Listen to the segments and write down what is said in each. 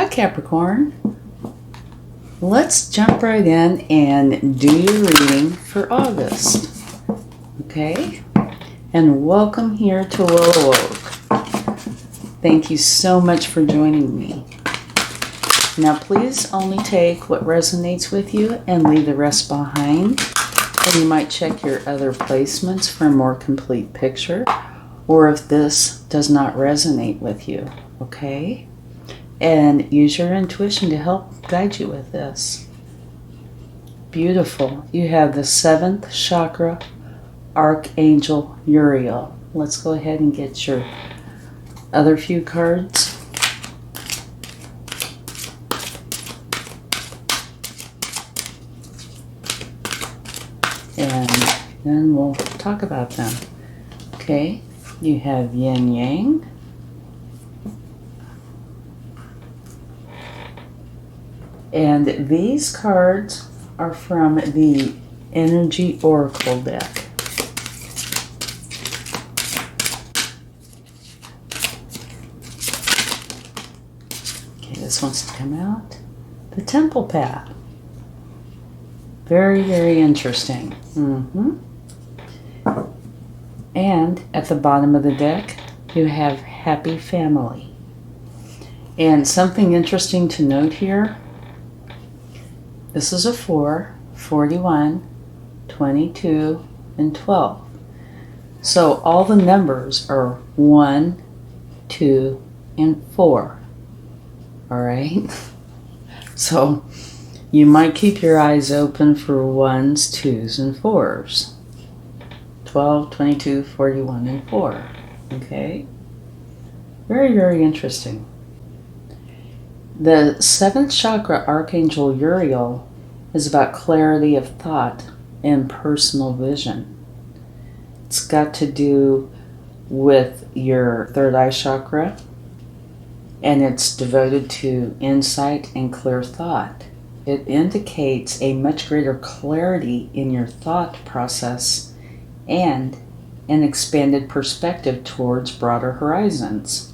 Hi Capricorn. Let's jump right in and do your reading for August. Okay? And welcome here to WillowOAK. Thank you so much for joining me. Now please only take what resonates with you and leave the rest behind. And you might check your other placements for a more complete picture, or if this does not resonate with you, okay? And use your intuition to help guide you with this. Beautiful. You have the 7th chakra, Archangel Uriel. Let's go ahead and get your other few cards. And then we'll talk about them. Okay, you have Yin Yang. And these cards are from the Energy Oracle deck. Okay, this wants to come out. The Temple Path. Very, very interesting. And at the bottom of the deck, you have Happy Family. And something interesting to note here, this is a 4, 41, 22, and 12. So all the numbers are 1, 2, and 4. All right? So you might keep your eyes open for 1s, 2s, and 4s. 12, 22, 41, and 4. Okay? Very, very interesting. The 7th chakra, Archangel Uriel, is about clarity of thought and personal vision. It's got to do with your 3rd eye chakra, and it's devoted to insight and clear thought. It indicates a much greater clarity in your thought process and an expanded perspective towards broader horizons.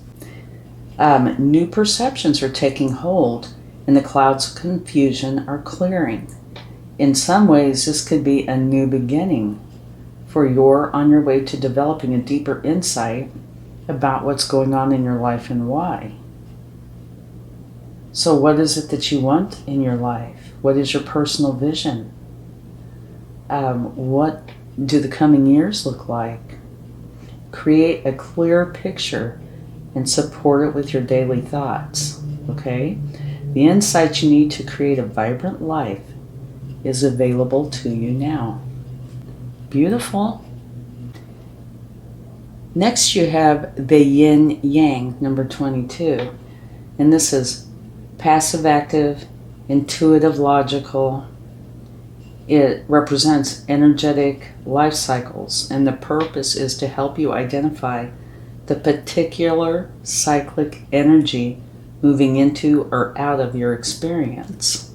New perceptions are taking hold, and the clouds of confusion are clearing. In some ways, this could be a new beginning, for you're on your way to developing a deeper insight about what's going on in your life and why. So what is it that you want in your life? What is your personal vision? What do the coming years look like? Create a clear picture and support it with your daily thoughts, okay? The insight you need to create a vibrant life is available to you now. Beautiful. Next you have the Yin Yang, number 22. And this is passive active, intuitive logical. It represents energetic life cycles, and the purpose is to help you identify the particular cyclic energy moving into or out of your experience.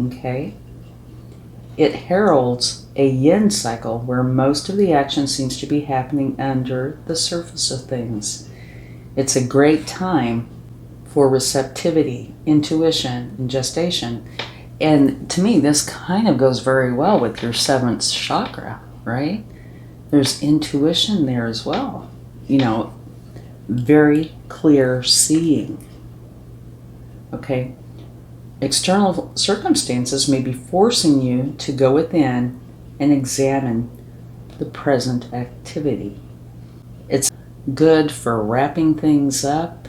Okay? It heralds a yin cycle where most of the action seems to be happening under the surface of things. It's a great time for receptivity, intuition, and gestation. And to me, this kind of goes very well with your 7th chakra, right? There's intuition there as well. You know, very clear seeing. Okay? External circumstances may be forcing you to go within and examine the present activity. It's good for wrapping things up,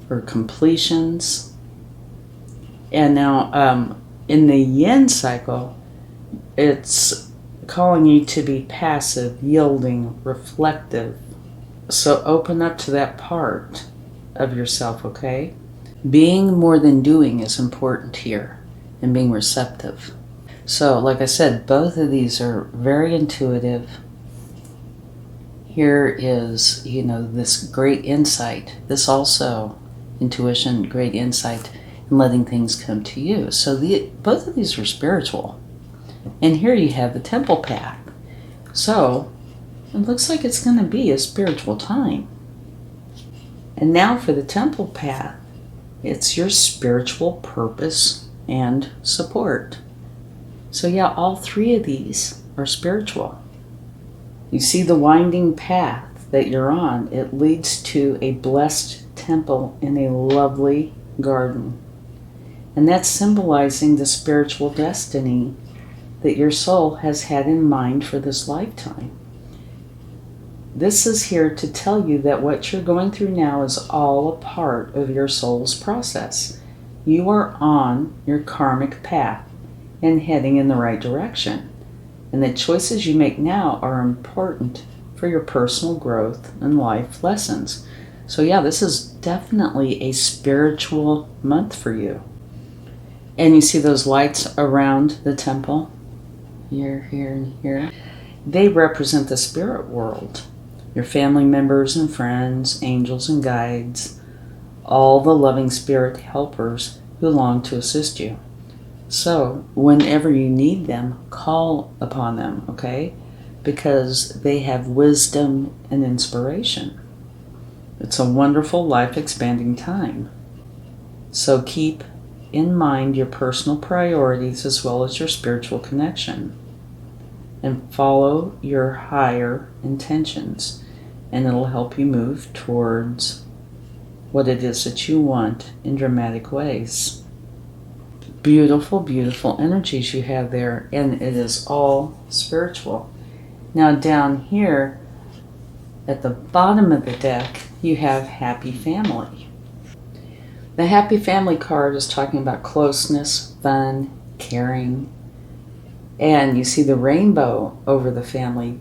for completions. And now, in the yin cycle, it's calling you to be passive, yielding, reflective. So open up to that part of yourself, okay? Being more than doing is important here, and being receptive. So, like I said, both of these are very intuitive. Here is, this great insight. This also, intuition, great insight, and letting things come to you. So both of these are spiritual. And here you have the Temple Path. So it looks like it's going to be a spiritual time. And now for the temple path. It's your spiritual purpose and support. So yeah, all three of these are spiritual. You see the winding path that you're on. It leads to a blessed temple in a lovely garden. And that's symbolizing the spiritual destiny that your soul has had in mind for this lifetime. This is here to tell you that what you're going through now is all a part of your soul's process. You are on your karmic path and heading in the right direction. And the choices you make now are important for your personal growth and life lessons. So yeah, this is definitely a spiritual month for you. And you see those lights around the temple? Here, here, and here. They represent the spirit world. Your family members and friends, angels and guides, all the loving spirit helpers who long to assist you. So, whenever you need them, call upon them, okay? Because they have wisdom and inspiration. It's a wonderful, life-expanding time. So keep in mind your personal priorities as well as your spiritual connection. And follow your higher intentions. And it'll help you move towards what it is that you want in dramatic ways. Beautiful, beautiful energies you have there, and it is all spiritual. Now down here at the bottom of the deck, you have Happy Family. The Happy Family card is talking about closeness, fun, caring, and you see the rainbow over the family.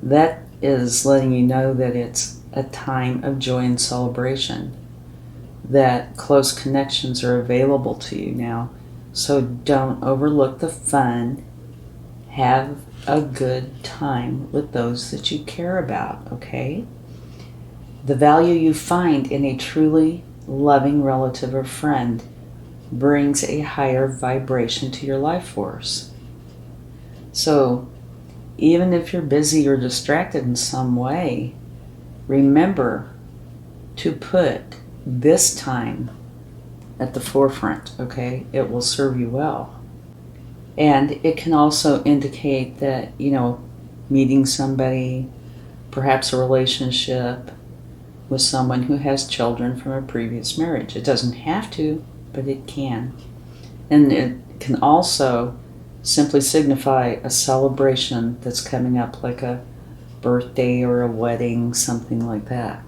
That is letting you know that it's a time of joy and celebration, that close connections are available to you now. So don't overlook the fun. Have a good time with those that you care about, okay? The value you find in a truly loving relative or friend brings a higher vibration to your life force. So even if you're busy or distracted in some way, remember to put this time at the forefront, okay? It will serve you well. And it can also indicate that, meeting somebody, perhaps a relationship with someone who has children from a previous marriage. It doesn't have to, but it can. And it can also simply signify a celebration that's coming up, like a birthday or a wedding, something like that.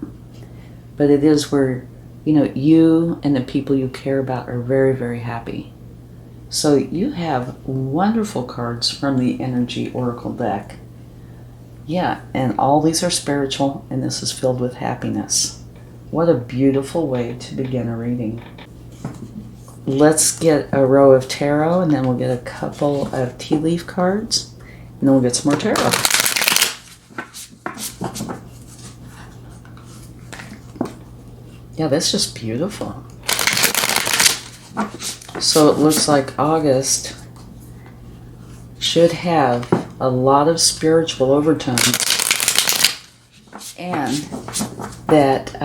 But it is where, you and the people you care about are very, very happy. So you have wonderful cards from the Energy Oracle deck. Yeah, and all these are spiritual, and this is filled with happiness. What a beautiful way to begin a reading. Let's get a row of tarot, and then we'll get a couple of tea leaf cards, and then we'll get some more tarot. Yeah, that's just beautiful. So it looks like August should have a lot of spiritual overtones, and that,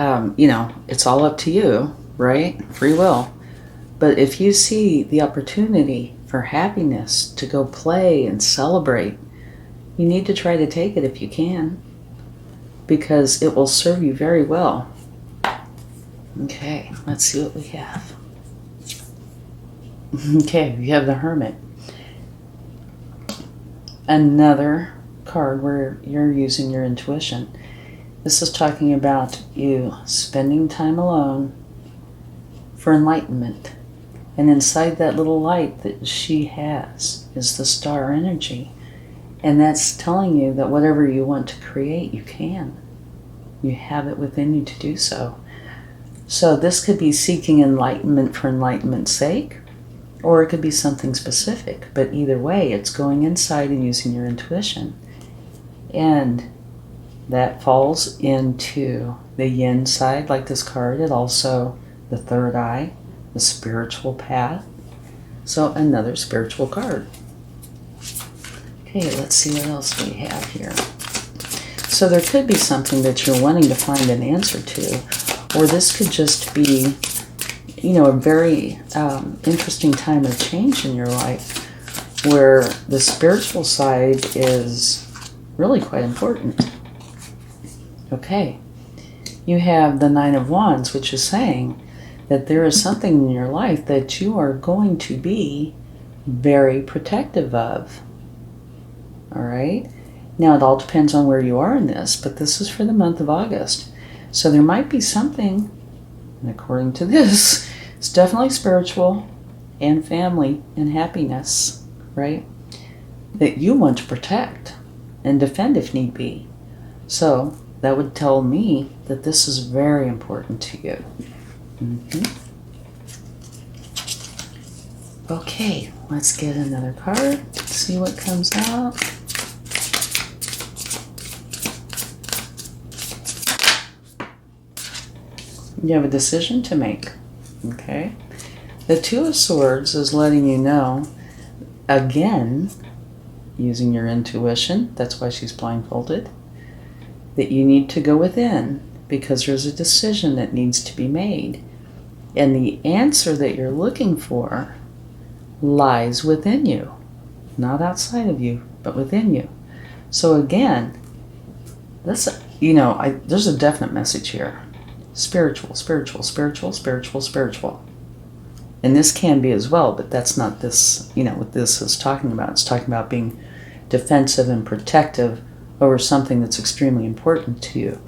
it's all up to you, right? Free will. But if you see the opportunity for happiness to go play and celebrate, you need to try to take it if you can, because it will serve you very well. Okay, let's see what we have. Okay, we have the Hermit. Another card where you're using your intuition. This is talking about you spending time alone for enlightenment. And inside that little light that she has is the star energy. And that's telling you that whatever you want to create, you can. You have it within you to do so. So this could be seeking enlightenment for enlightenment's sake, or it could be something specific. But either way, it's going inside and using your intuition. And that falls into the yin side, like this card. It also, the third eye, the spiritual path. So another spiritual card. Okay, let's see what else we have here. So there could be something that you're wanting to find an answer to, Or this could just be, you know, a very interesting time of change in your life where the spiritual side is really quite important. Okay. You have the Nine of Wands, which is saying that there is something in your life that you are going to be very protective of. All right? Now, it all depends on where you are in this, but this is for the month of August. So there might be something, and according to this, it's definitely spiritual and family and happiness, right? That you want to protect and defend if need be. So that would tell me that this is very important to you. Okay, let's get another card. See what comes out. You have a decision to make. Okay. The Two of Swords is letting you know, again, using your intuition, that's why she's blindfolded, that you need to go within because there's a decision that needs to be made. And the answer that you're looking for lies within you, not outside of you, but within you. So again, this, you know, there's a definite message here. Spiritual, spiritual, spiritual, spiritual, spiritual. And this can be as well, but that's not this, you know, what this is talking about. It's talking about being defensive and protective over something that's extremely important to you.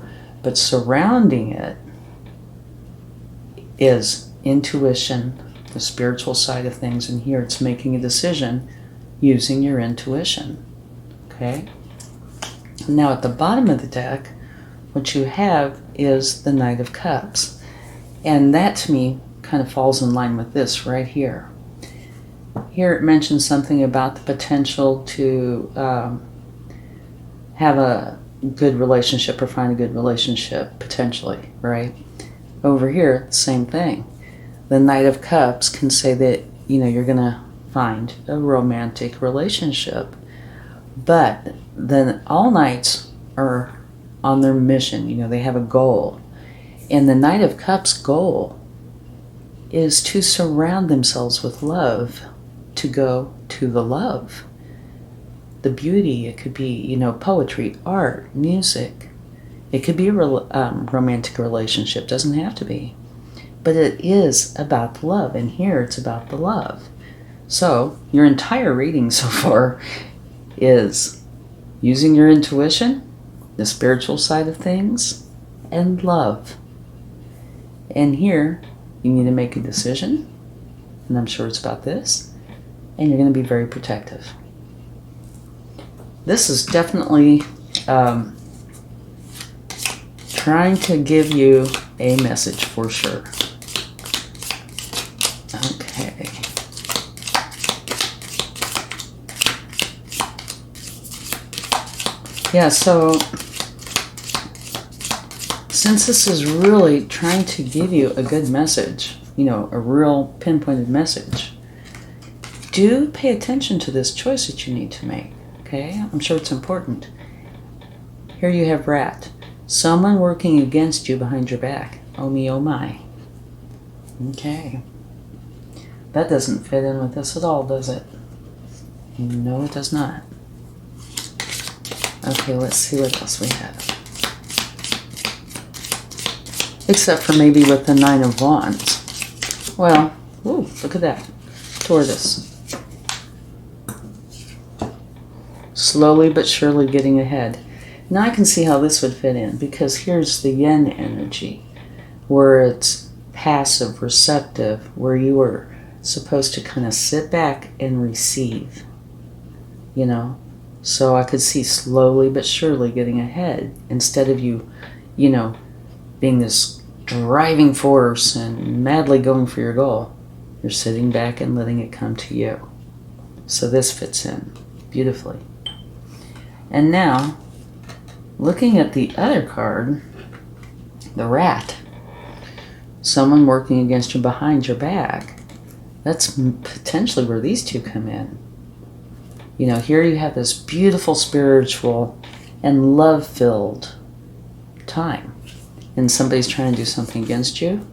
But surrounding it is intuition, the spiritual side of things, and here it's making a decision using your intuition. Okay? Now at the bottom of the deck, what you have is the Knight of Cups. And that to me kind of falls in line with this right here. Here it mentions something about the potential to have a good relationship or find a good relationship, potentially, right? Over here, same thing. The Knight of Cups can say that, you know, you're going to find a romantic relationship. But then all knights are on their mission. You know, they have a goal. And the Knight of Cups' goal is to surround themselves with love, to go to the love. The beauty, it could be, you know, poetry, art, music. It could be a romantic relationship, doesn't have to be. But it is about the love, and here it's about the love. So your entire reading so far is using your intuition, the spiritual side of things, and love. And here you need to make a decision, and I'm sure it's about this, and you're going to be very protective. This is definitely trying to give you a message for sure. Okay. Yeah, so since this is really trying to give you a good message, you know, a real pinpointed message, do pay attention to this choice that you need to make, okay? I'm sure it's important. Here you have Rat. Someone working against you behind your back. Oh me, oh my. Okay. That doesn't fit in with this at all, does it? No, it does not. Okay, let's see what else we have. Except for maybe with the Nine of Wands. Well, ooh, look at that. Tortoise. Slowly but surely getting ahead. Now I can see how this would fit in, because here's the yin energy, where it's passive, receptive, where you are supposed to kind of sit back and receive, you know. So I could see slowly but surely getting ahead, instead of you, you know, being this driving force and madly going for your goal. You're sitting back and letting it come to you. So this fits in beautifully. And now, looking at the other card, the Rat, someone working against you behind your back, that's potentially where these two come in. You know, here you have this beautiful spiritual and love-filled time. and somebody's trying to do something against you,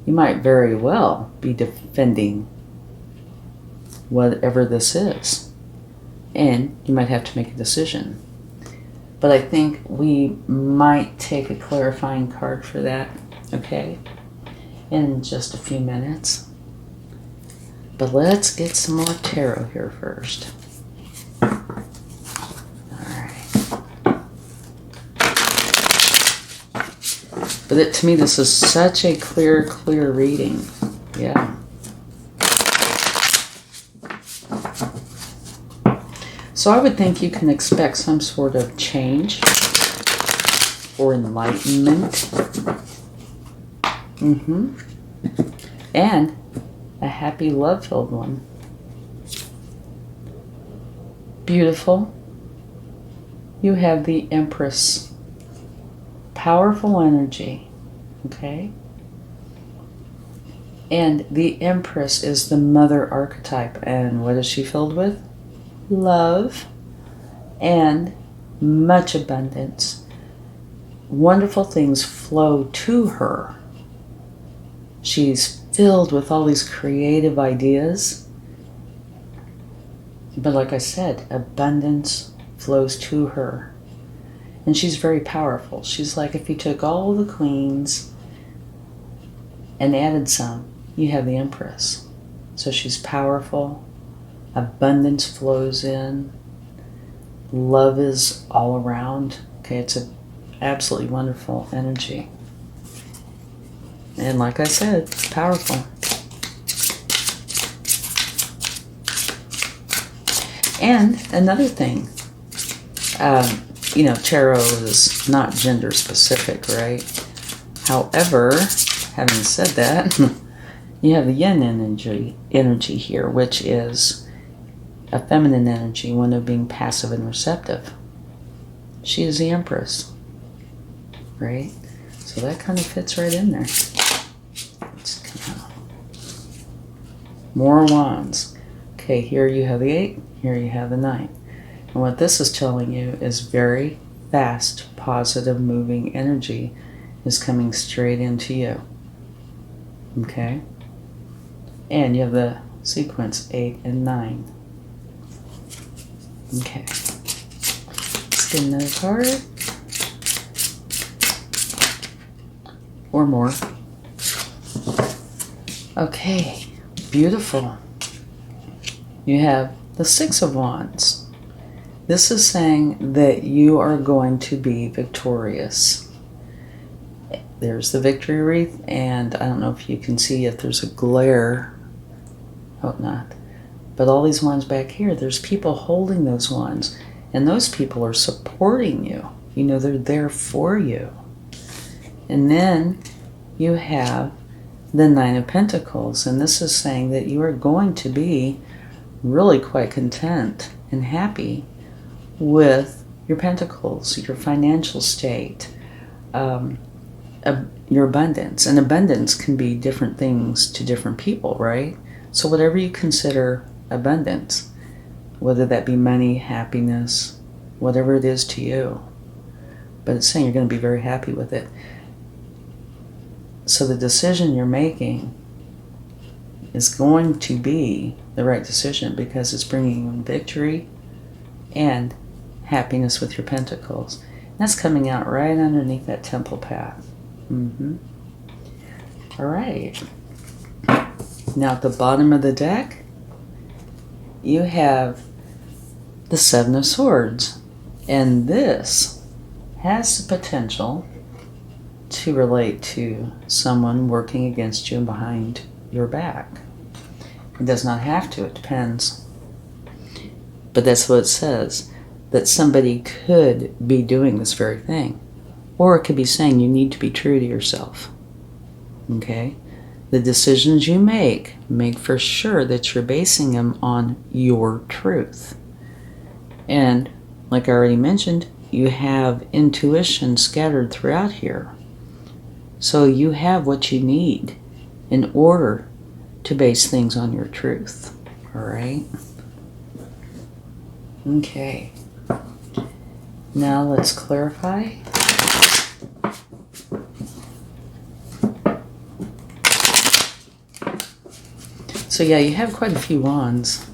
you might very well be defending whatever this is. And you might have to make a decision. But I think we might take a clarifying card for that, okay, in just a few minutes. But let's get some more tarot here first. But to me, this is such a clear reading. Yeah. So I would think you can expect some sort of change or enlightenment. And a happy, love-filled one. Beautiful. You have the Empress. Powerful energy, okay? And the Empress is the mother archetype. And what is she filled with? Love and much abundance. Wonderful things flow to her. She's filled with all these creative ideas. But like I said, abundance flows to her. And she's very powerful. She's like if you took all the queens and added some, you have the Empress. So she's powerful. Abundance flows in. Love is all around. Okay, it's an absolutely wonderful energy. And like I said, it's powerful. And another thing, tarot is not gender specific, right? However, having said that, you have the yin energy here, which is a feminine energy, one of being passive and receptive. She is the Empress, right? So that kind of fits right in there. Let's come out. More wands. Okay, here you have the 8, here you have the 9. And what this is telling you is very fast, positive, moving energy is coming straight into you. Okay? And you have the sequence 8 and 9. Okay. Let's get another card. Or more. Okay. Beautiful. You have the 6 of Wands. This is saying that you are going to be victorious. There's the victory wreath, and I don't know if you can see it. There's a glare. Hope not. But all these wands back here, there's people holding those wands, and those people are supporting you. You know, they're there for you. And then you have the 9 of Pentacles, and this is saying that you are going to be really quite content and happy with your pentacles, your financial state, your abundance. And abundance can be different things to different people, right? So whatever you consider abundance, whether that be money, happiness, whatever it is to you, but it's saying you're going to be very happy with it. So the decision you're making is going to be the right decision because it's bringing you victory and happiness with your pentacles. That's coming out right underneath that temple path. All right. Now at the bottom of the deck, you have the 7 of Swords. And this has the potential to relate to someone working against you and behind your back. It does not have to, it depends. But that's what it says, that somebody could be doing this very thing. Or it could be saying you need to be true to yourself. Okay? The decisions you make for sure that you're basing them on your truth. And like I already mentioned, you have intuition scattered throughout here. So you have what you need in order to base things on your truth. All right? Okay. Now let's clarify. So yeah, you have quite a few wands.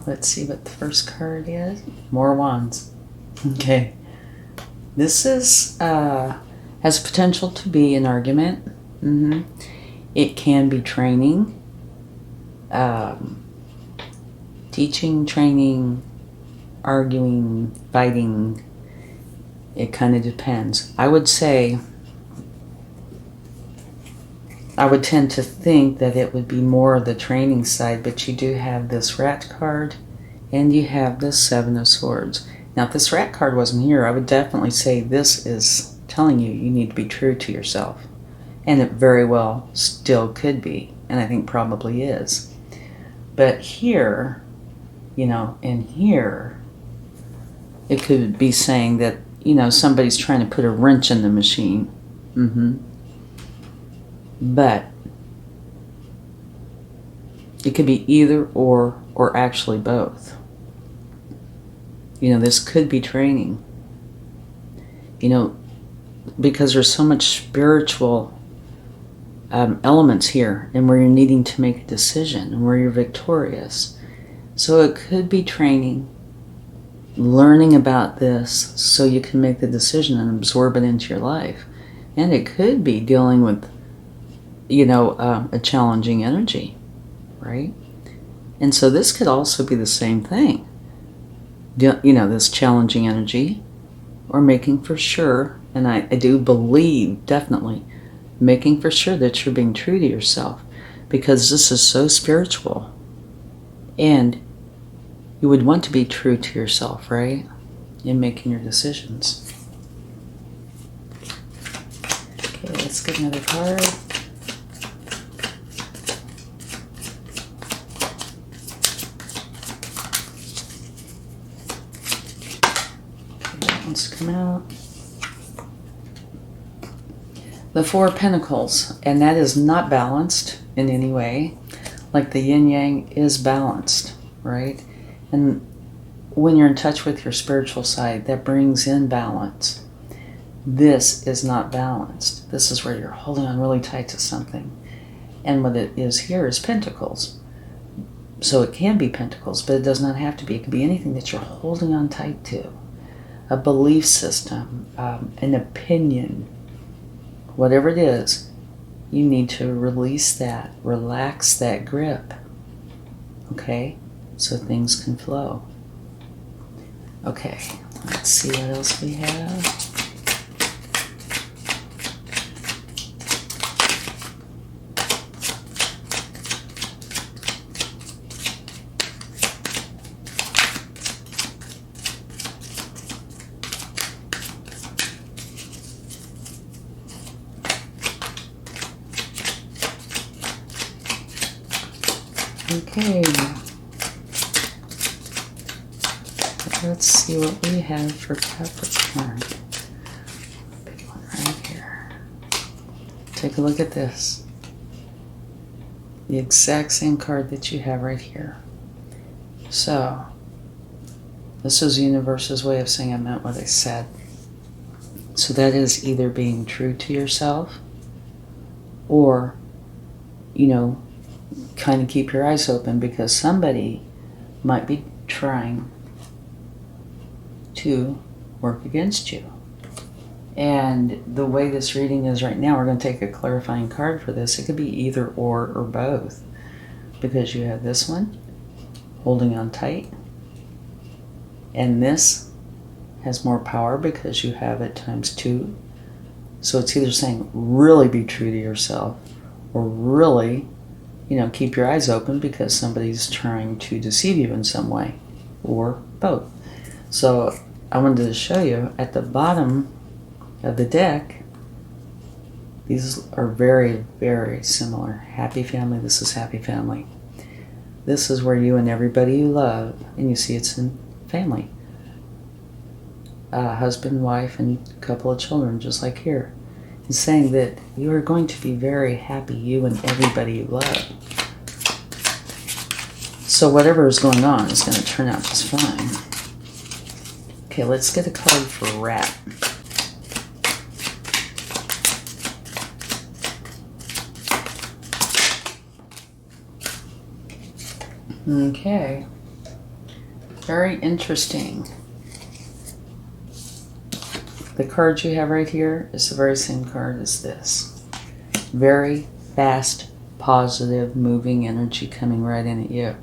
Let's see what the first card is. More wands. Okay. This is has potential to be an argument. It can be training, teaching, training, arguing, fighting. It kind of depends. I would say, I would tend to think that it would be more of the training side, but you do have this rat card and you have this Seven of Swords. Now, if this rat card wasn't here, I would definitely say this is telling you you need to be true to yourself. And it very well still could be, and I think probably is. But here, you know, in here, it could be saying that, you know, somebody's trying to put a wrench in the machine. But it could be either or actually both. You know, this could be training. You know, because there's so much spiritual elements here, and where you're needing to make a decision, and where you're victorious. So it could be training, learning about this so you can make the decision and absorb it into your life. And it could be dealing with, you know, a challenging energy, right? And so this could also be the same thing. You know, this challenging energy, or making for sure, and I do believe, definitely, making for sure that you're being true to yourself, because this is so spiritual. And you would want to be true to yourself, right? In making your decisions. Okay, let's get another card. To come out. The Four of Pentacles, and that is not balanced in any way. Like the yin yang is balanced, right? And when you're in touch with your spiritual side, that brings in balance. This is not balanced. This is where you're holding on really tight to something. And what it is here is Pentacles. So it can be Pentacles, but it does not have to be. It can be anything that you're holding on tight to. A belief system, an opinion, whatever it is, you need to release that, relax that grip, okay, so things can flow. Okay, let's see what else we have. Okay, let's see what we have for Capricorn. Big one right here. Take a look at this. The exact same card that you have right here. So, this is the universe's way of saying I meant what I said. So that is either being true to yourself, or, you know, kind of keep your eyes open, because somebody might be trying to work against you. And the way this reading is right now, we're going to take a clarifying card for this. It could be either or both, because you have this one holding on tight, and this has more power because you have it times 2. So it's either saying really be true to yourself, or really, you know, keep your eyes open because somebody's trying to deceive you in some way, or both. So I wanted to show you at the bottom of the deck, these are very, very similar. Happy family, this is happy family. This is where you and everybody you love, and you see it's in family. Husband, wife, and a couple of children, just like here. It's saying that you are going to be very happy, you and everybody you love. So whatever is going on is going to turn out just fine. Okay, let's get a card for rat. Okay. Very interesting. The card you have right here is the very same card as this. Very fast, positive, moving energy coming right in at you.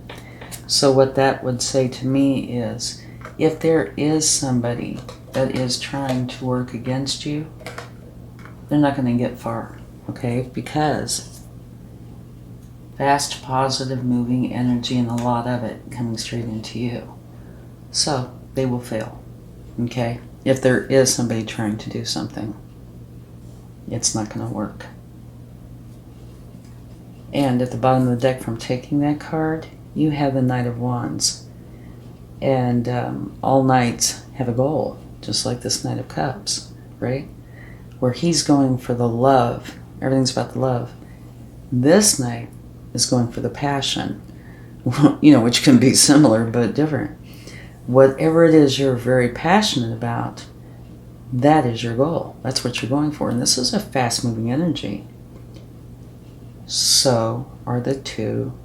So what that would say to me is, if there is somebody that is trying to work against you, they're not going to get far, okay? Because fast, positive, moving energy and a lot of it coming straight into you. So they will fail, okay? If there is somebody trying to do something, it's not going to work. And at the bottom of the deck from taking that card, you have the Knight of Wands. And all knights have a goal, just like this Knight of Cups, right? Where he's going for the love. Everything's about the love. This knight is going for the passion, which can be similar but different. Whatever it is you're very passionate about, that is your goal. That's what you're going for. And this is a fast-moving energy. So are the two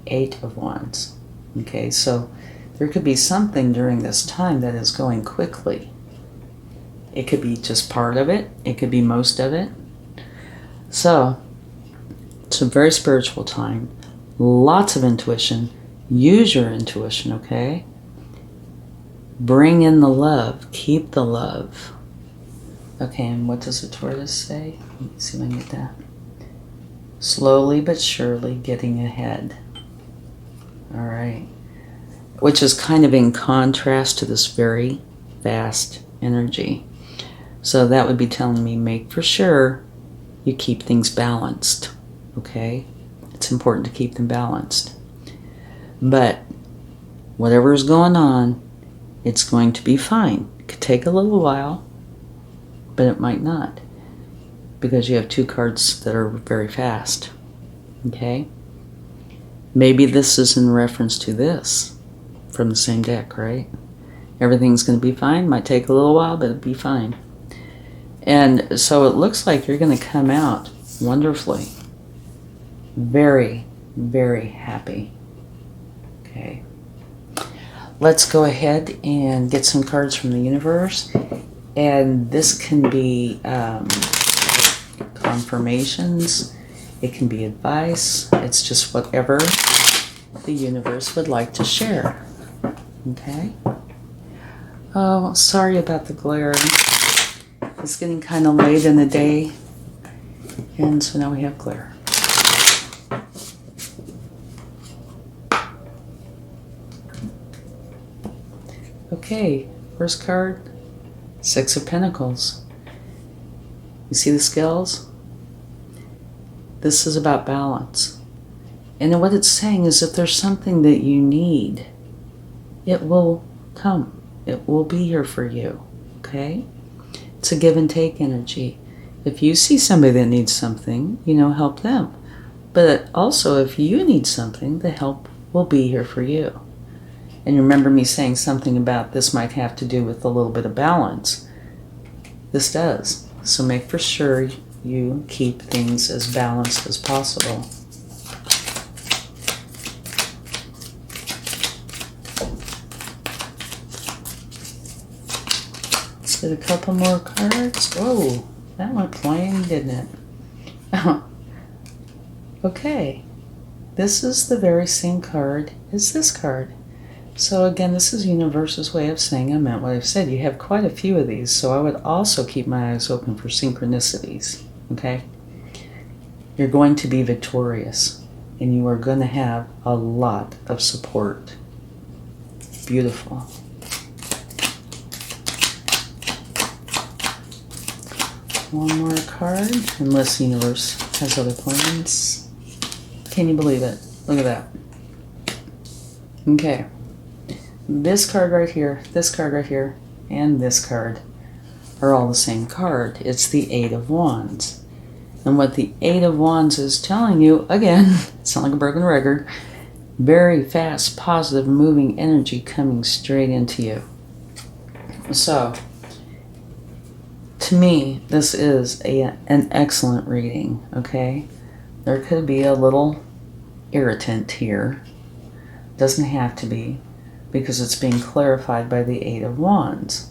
Eight of Wands. Okay, so there could be something during this time that is going quickly. It could be just part of it. It could be most of it. So it's a very spiritual time. Lots of intuition. Use your intuition, okay? Bring in the love. Keep the love. Okay, and what does the tortoise say? Let me see if I can get that. Slowly but surely getting ahead. All right. Which is kind of in contrast to this very fast energy. So that would be telling me, make for sure you keep things balanced, okay? It's important to keep them balanced. But whatever is going on, it's going to be fine. It could take a little while, but it might not, because you have two cards that are very fast, okay? Maybe this is in reference to this from the same deck, right? Everything's going to be fine. Might take a little while, but it'll be fine. And so it looks like you're going to come out wonderfully. Very, very happy. Okay. Let's go ahead and get some cards from the universe. And this can be confirmations. It can be advice. It's just whatever the universe would like to share. Okay? Oh, sorry about the glare. It's getting kind of late in the day, and so now we have glare. Okay, first card, Six of Pentacles. You see the scales? This is about balance. And what it's saying is if there's something that you need, it will come. It will be here for you, okay? It's a give and take energy. If you see somebody that needs something, help them. But also, if you need something, the help will be here for you. And remember me saying something about this might have to do with a little bit of balance. This does. So make for sure you keep things as balanced as possible. Let's get a couple more cards. Whoa, that went flying, didn't it? Okay, this is the very same card as this card. So again, this is universe's way of saying I meant what I've said. You have quite a few of these, so I would also keep my eyes open for synchronicities, okay? You're going to be victorious, and you are going to have a lot of support. Beautiful. One more card, unless the universe has other plans. Can you believe it? Look at that. Okay. This card right here, this card right here, and this card are all the same card. It's the Eight of Wands. And what the Eight of Wands is telling you, again, sound like a broken record, very fast, positive, moving energy coming straight into you. So, to me, this is an excellent reading, okay? There could be a little irritant here, Doesn't have to be, because it's being clarified by the Eight of Wands.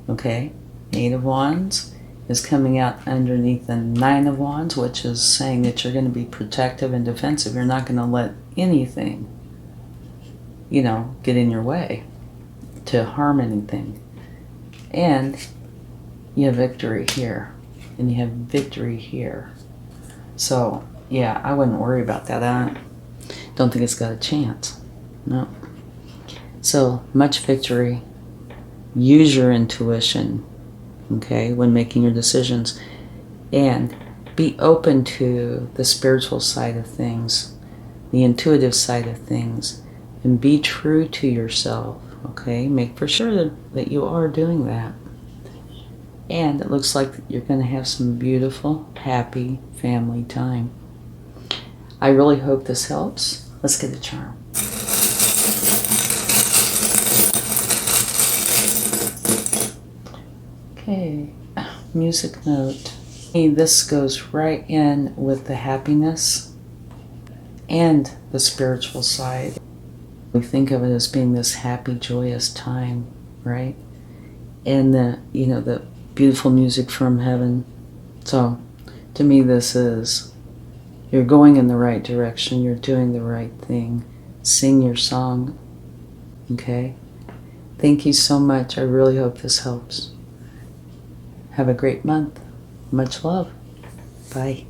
Okay? Eight of Wands is coming out underneath the Nine of Wands, which is saying that you're going to be protective and defensive. You're not going to let anything, get in your way to harm anything. And you have victory here, and you have victory here. So, yeah, I wouldn't worry about that. I don't think it's got a chance. No. So, much victory. Use your intuition, okay, when making your decisions. And be open to the spiritual side of things, the intuitive side of things, and be true to yourself, okay? Make for sure that you are doing that. And it looks like you're going to have some beautiful, happy family time. I really hope this helps. Let's get a charm. Okay, music note. This goes right in with the happiness and the spiritual side. We think of it as being this happy, joyous time, right? And the beautiful music from heaven. So, to me, this is, you're going in the right direction. You're doing the right thing. Sing your song, okay? Thank you so much. I really hope this helps. Have a great month. Much love. Bye.